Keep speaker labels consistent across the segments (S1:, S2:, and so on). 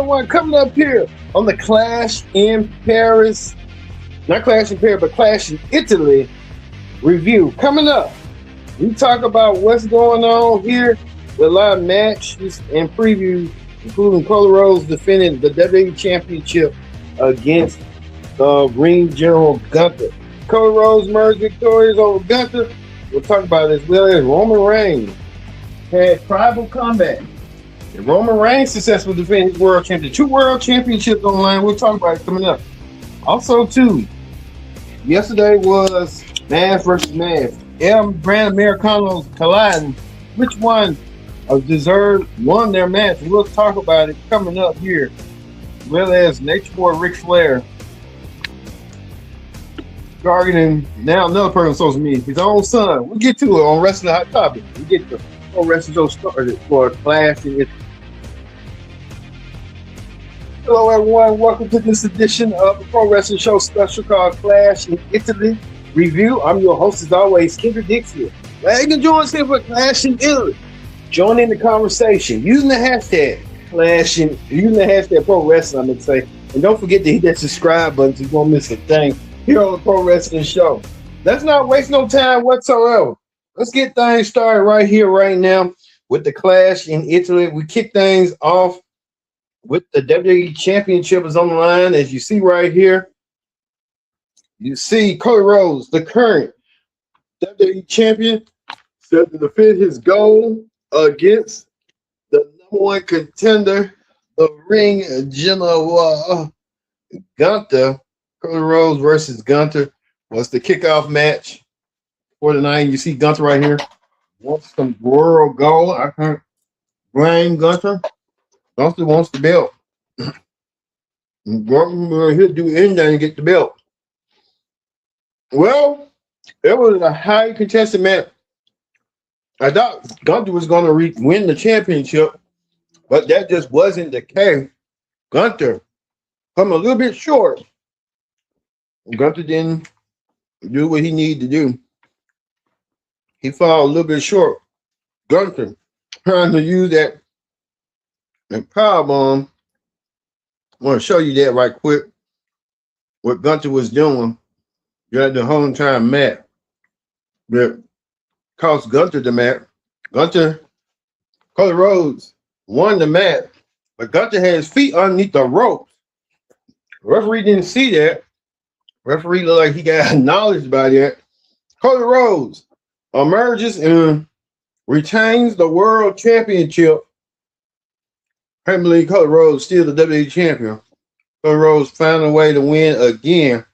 S1: everyone, coming up here on the Clash in Paris, not Clash in Paris, but Clash in Italy review. Coming up, we talk about what's going on here with a lot of matches and previews, including Cody Rhodes defending the WWE Championship against Ring General Gunther. Cody Rhodes emerged victorious over Gunther. We'll talk about it as well as Roman Reigns had tribal combat. And Roman Reigns successfully defended his world championship. 2 world championships on the line. We'll talk about it coming up. Also, too, yesterday was Mass versus Mass. Brand Americanos colliding. Which one of deserved won their match? We'll talk about it coming up here. As well as Nature Boy Ric Flair targeting now another person on social media, his own son. We'll get to it on Wrestling Hot Topic. We get the Pro Wrestling Show started for Clash in Italy. Hello, everyone. Welcome to this edition of the Pro Wrestling Show special called Clash in Italy Review. I'm your host, as always, Kendra Dixie. Glad you can join us here for Clash in Italy. Join in the conversation using the hashtag using the hashtag Pro Wrestling, I'm going to say. And don't forget to hit that subscribe button so you won't miss a thing here on the Pro Wrestling Show. Let's not waste no time whatsoever. Let's get things started right here, right now, with the Clash in Italy. We kick things off with the WWE Championship is on the line. As you see right here, you see Cody Rhodes, the current WWE Champion, set to defend his goal against the #1 contender, the Ring General Gunther. Cody Rhodes versus Gunther was the kickoff match for the night. You see Gunther right here. Wants some world gold. I can't blame Gunther. Gunther wants the belt. He'll do anything to get the belt. Well, it was a high contested match. I thought Gunther was going to win the championship, but that just wasn't the case. Gunther come a little bit short. Gunther didn't do what he needed to do. He fell a little bit short. Gunther trying to use that powerbomb. I want to show you that right quick. What Gunther was doing during the whole time match that cost Gunther the match. Cody Rhodes won the match, but Gunther had his feet underneath the ropes. The referee didn't see that. Referee looked like he got acknowledged by that. Cody Rhodes emerges and retains the world championship. I believe Cody Rhodes still the WWE champion. Cody Rhodes found a way to win again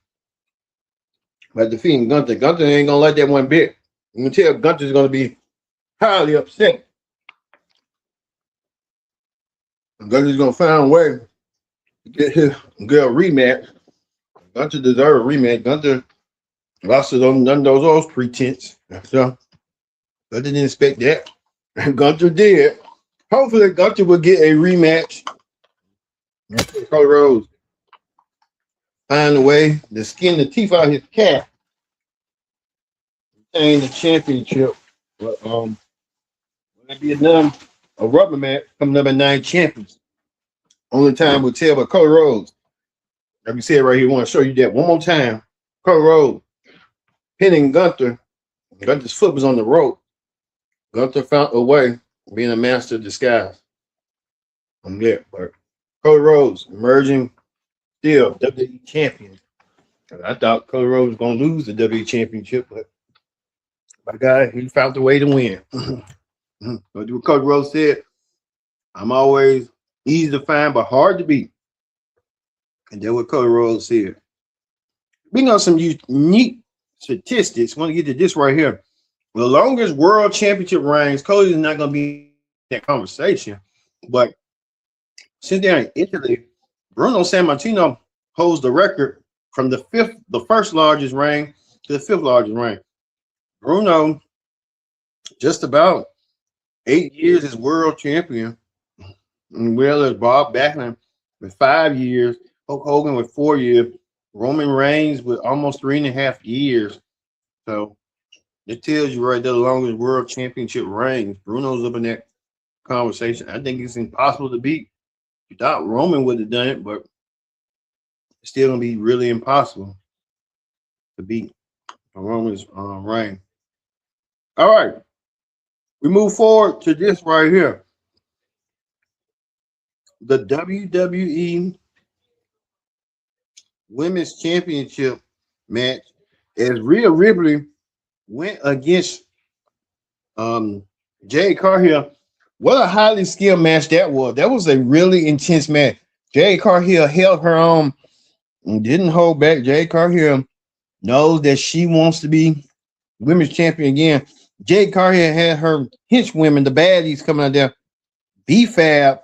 S1: by defeating Gunther. Gunther ain't gonna like that one bit. You can tell Gunther's gonna be highly upset. Gunther's gonna find a way to get a rematch. Gunther deserved a rematch. Gunther lost to none of those pretense. So Gunther didn't expect that. And Gunther did. Hopefully Gunther will get a rematch. Cody Rhodes find a way to skin the teeth out of his cat. Retain the championship. But will it be a rubber match coming up at 9 champions? Only time will tell, but Cody Rhodes. Like we said right here, I want to show you that one more time. Cody Rhodes pinning Gunther. Gunther's foot was on the rope. Gunther found a way, being a master of disguise. I'm there, but Cody Rhodes emerging still WWE champion. I thought Cody Rhodes was going to lose the WWE championship, but my guy, he found a way to win. But what Cody Rhodes said, I'm always easy to find, but hard to beat. And then what Cody Rhodes said. Bring on some unique statistics. I want to get to this right here. The longest world championship reigns, Cody is not going to be in that conversation. But since they're in Italy, Bruno Sammartino holds the record from the first largest reign to the 5th largest reign. Bruno, just about 8 years as world champion. And well as Bob Backlund with 5 years. Hulk Hogan with 4 years, Roman Reigns with almost 3.5 years. So it tells you right there the longest world championship reigns. Bruno's up in that conversation. I think it's impossible to beat. You thought Roman would have done it, but it's still gonna be really impossible to beat Roman's reign. All right, we move forward to this right here. The WWE Women's Championship match as Rhea Ripley went against Jade Cargill. What a highly skilled match that was. That was a really intense match. Jade Cargill held her own and didn't hold back. Jade Cargill knows that she wants to be women's champion again. Jade Cargill had her henchwomen, the baddies, coming out there, B-Fab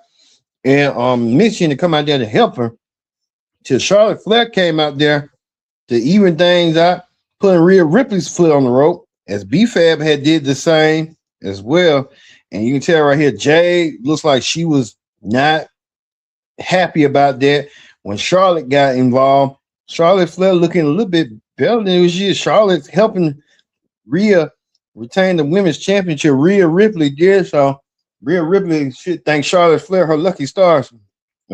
S1: and Mission to come out there to help her. Till Charlotte Flair came out there to even things out, putting Rhea Ripley's foot on the rope, as B-Fab had did the same as well. And you can tell right here, Jade looks like she was not happy about that when Charlotte got involved. Charlotte Flair looking a little bit better than it was she. Charlotte's helping Rhea retain the women's championship. Rhea Ripley did so. Rhea Ripley should thank Charlotte Flair, her lucky stars.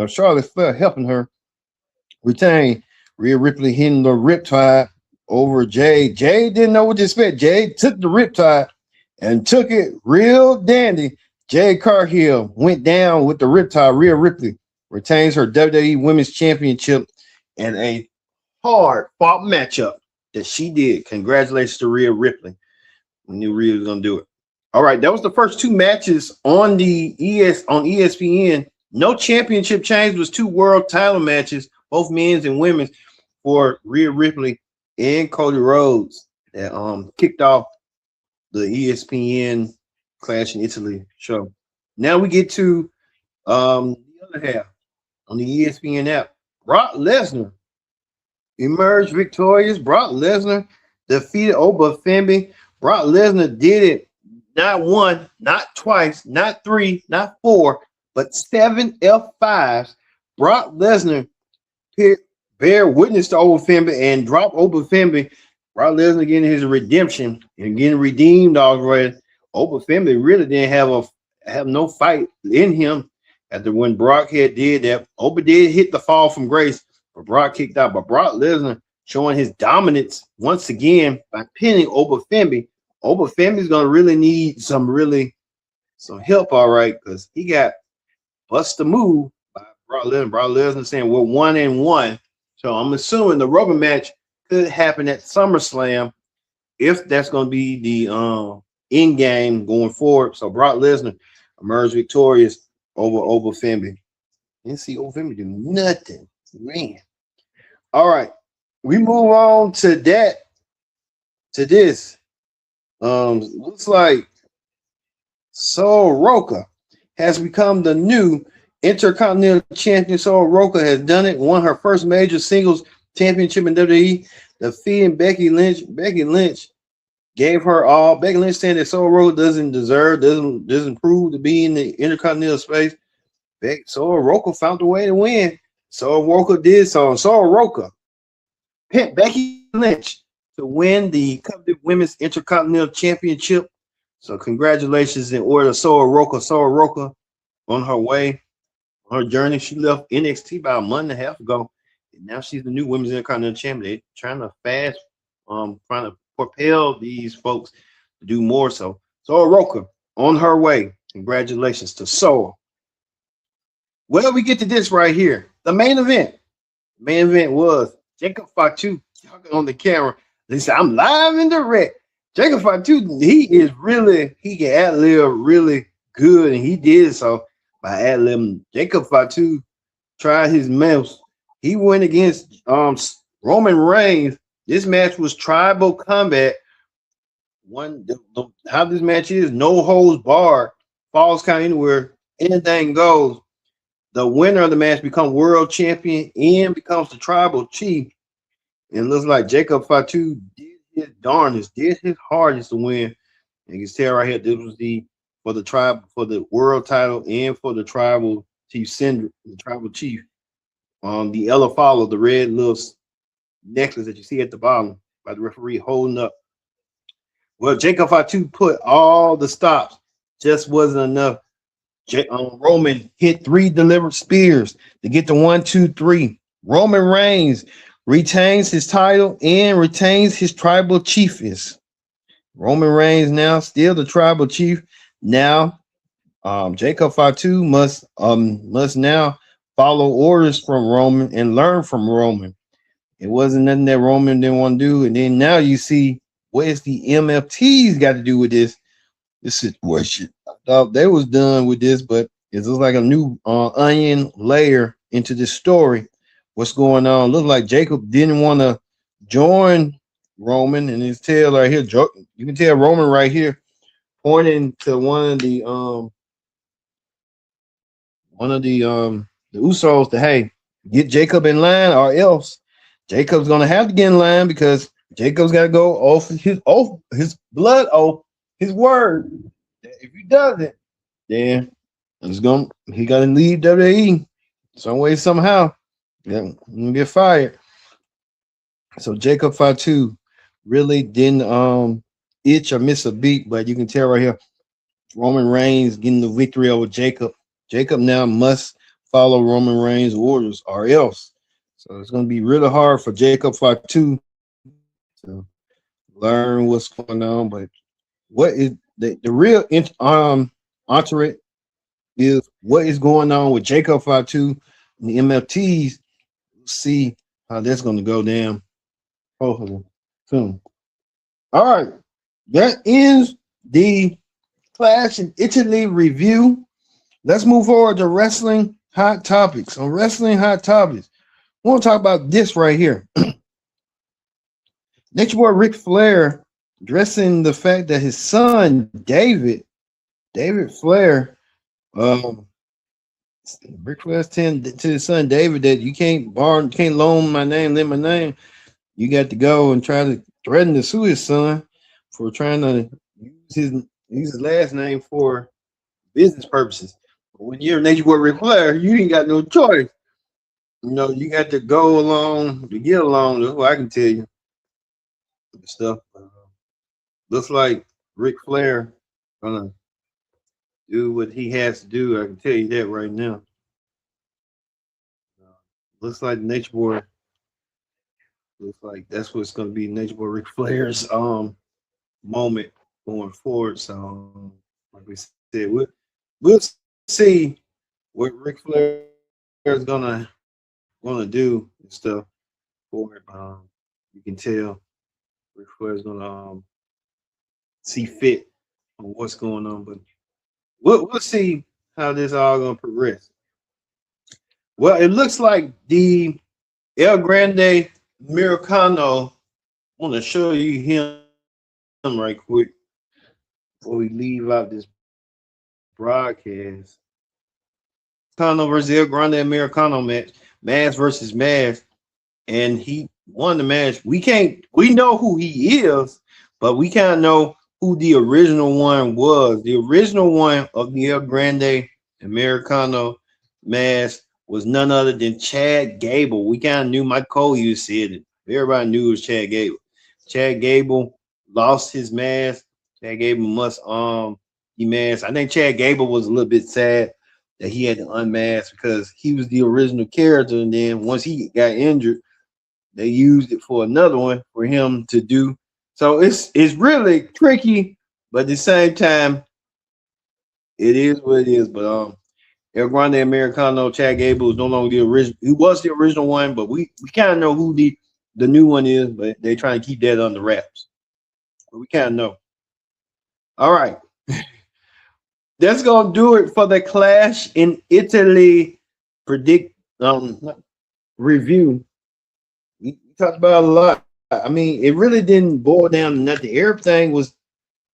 S1: Charlotte Flair helping her retain. Rhea Ripley hitting the riptide over Jade. Jade didn't know what to expect. Jade took the riptide and took it real dandy. Jade Cargill went down with the riptide. Rhea Ripley retains her WWE Women's Championship in a hard fought matchup that she did. Congratulations to Rhea Ripley. We knew Rhea was gonna do it. All right, that was the first two matches on the ESPN. No championship change. Was two world title matches, both men's and women's, for Rhea Ripley and Cody Rhodes that kicked off the ESPN Clash in Italy show. Now we get to the other half on the ESPN app. Brock Lesnar emerged victorious. Brock Lesnar defeated Oba Femi. Brock Lesnar did it not one, not twice, not three, not four, but 7 F5s. Brock Lesnar bear witness to Oba Femi and drop Oba Femi. Brock Lesnar getting his redemption and getting redeemed already. Oba Femi really didn't have no fight in him after when Brock had did that. Oba did hit the fall from grace, but Brock kicked out. But Brock Lesnar showing his dominance once again by pinning Oba Femi. Oba Femi's gonna really need some help, all right, because he got bust a move by Brock Lesnar. Brock Lesnar saying we're 1-1. So I'm assuming the rubber match could happen at SummerSlam if that's going to be the end game going forward. So Brock Lesnar emerged victorious over Oba Femi. Didn't see Oba Femi do nothing, man. All right, we move on to this. Looks like Soroka has become the new Intercontinental Champion. Soroka has done it, won her first major singles championship in WWE, defeating Becky Lynch. Becky Lynch gave her all. Becky Lynch saying that Soroka doesn't prove to be in the Intercontinental space. Soroka found a way to win. Soroka did so. Soroka pinned Becky Lynch to win the coveted Women's Intercontinental Championship. So congratulations in order to Soroka. Soroka on her way, on her journey. She left NXT about a month and a half ago. And now she's the new Women's Intercontinental Champion. They're trying to propel these folks to do more. So Soroka on her way. Congratulations to Sora. Well, we get to this right here. The main event. The main event was Jacob Fatu talking on the camera. They said, I'm live and direct. Jacob Fatu, he can ad-lib really good, and he did so by ad-libbing. Jacob Fatu tried his most. He went against Roman Reigns. This match was tribal combat. How this match is, no holds barred, falls count anywhere, anything goes. The winner of the match becomes world champion and becomes the tribal chief. And it looks like Jacob Fatu did his darndest, did his hardest to win. And you can tell right here, this was for the world title and for the tribal chief syndrome, the tribal chief. The Ella Follow, the red little necklace that you see at the bottom by the referee holding up. Well, Jacob Fatu put all the stops, just wasn't enough Roman hit 3 delivered spears to get the 1, 2, 3. Roman Reigns retains his title and retains his tribal chiefess. Roman Reigns now still the tribal chief. Now, Jacob Fatu must now follow orders from Roman and learn from Roman. It wasn't nothing that Roman didn't want to do, and then now you see what is the MFTs got to do with this situation. I thought they was done with this, but it's just like a new onion layer into this story. What's going on? Looks like Jacob didn't want to join Roman, and his tail right here. You can tell Roman right here pointing to one of the Usos to, hey, get Jacob in line, or else Jacob's gonna have to get in line, because Jacob's got to go off his blood oath, his word. If he doesn't, then he got to leave WWE some way, somehow. Yeah, get fired. So Jacob Fatu really didn't itch or miss a beat, but you can tell right here, Roman Reigns getting the victory over Jacob. Jacob now must follow Roman Reigns' orders, or else. So it's going to be really hard for Jacob Fatu to learn what's going on. But what is the real entourage is what is going on with Jacob Fatu and the MFTs. See how that's going to go down. Hopefully soon. All right, that ends the Clash in Italy review. Let's move forward to wrestling hot topics. On wrestling hot topics, I want to talk about this right here. Nature Boy Ric Flair addressing the fact that his son David Flair, Ric Flair's saying to his son David that you can't loan my name, lend my name. You got to go and try to threaten to sue his son for trying to use his last name for business purposes. But when you're Nature Boy Ric Flair, you ain't got no choice. You know, you got to go along to get along. That's what I can tell you. Stuff. Looks like Ric Flair gonna do what he has to do. I can tell you that right now. Looks like Nature Boy. Looks like that's what's gonna be Nature Boy Ric Flair's moment going forward. So, like we said, we'll see what Ric Flair is gonna do and stuff for it. You can tell Ric Flair is gonna see fit on what's going on, but we'll see how this all gonna progress. Well, it looks like the El Grande Americano. I want to show you him right quick before we leave out this broadcast. Americano versus El Grande Americano match, Mass versus Mass, and he won the match. We know who he is, but we can't know who the original one was. The original one of the El Grande Americano Mass was none other than Chad Gable. We kind of knew, Mike Cole used to say it. Everybody knew it was Chad Gable. Chad Gable lost his mask. Chad Gable must demask. I think Chad Gable was a little bit sad that he had to unmask, because he was the original character, and then once he got injured, they used it for another one for him to do. So it's really tricky, but at the same time, it is what it is. But El Grande Americano, Chad Gable is no longer the original. He was the original one, but we kind of know who the new one is, but they trying to keep that under wraps. But we kind of know. All right. That's gonna do it for the Clash in Italy review. We talked about a lot. I mean, it really didn't boil down to nothing. Everything was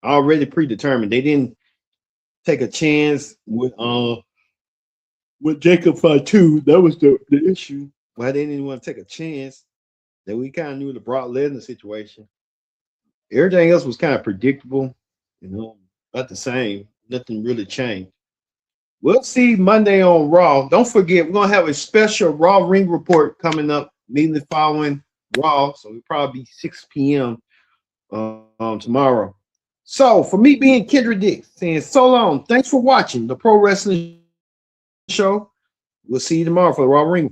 S1: already predetermined. They didn't take a chance with Jacob Fatu. That was the issue. Why they didn't want to take a chance. That we kind of knew the Brock Lesnar situation. Everything else was kind of predictable, about the same. Nothing really changed. We'll see Monday on Raw. Don't forget, we're gonna have a special Raw ring report coming up immediately following Raw. So it'll probably be 6 p.m. Tomorrow. So for me being Kendra Dix, saying so long. Thanks for watching the Pro Wrestling Show. We'll see you tomorrow for the Raw Ring.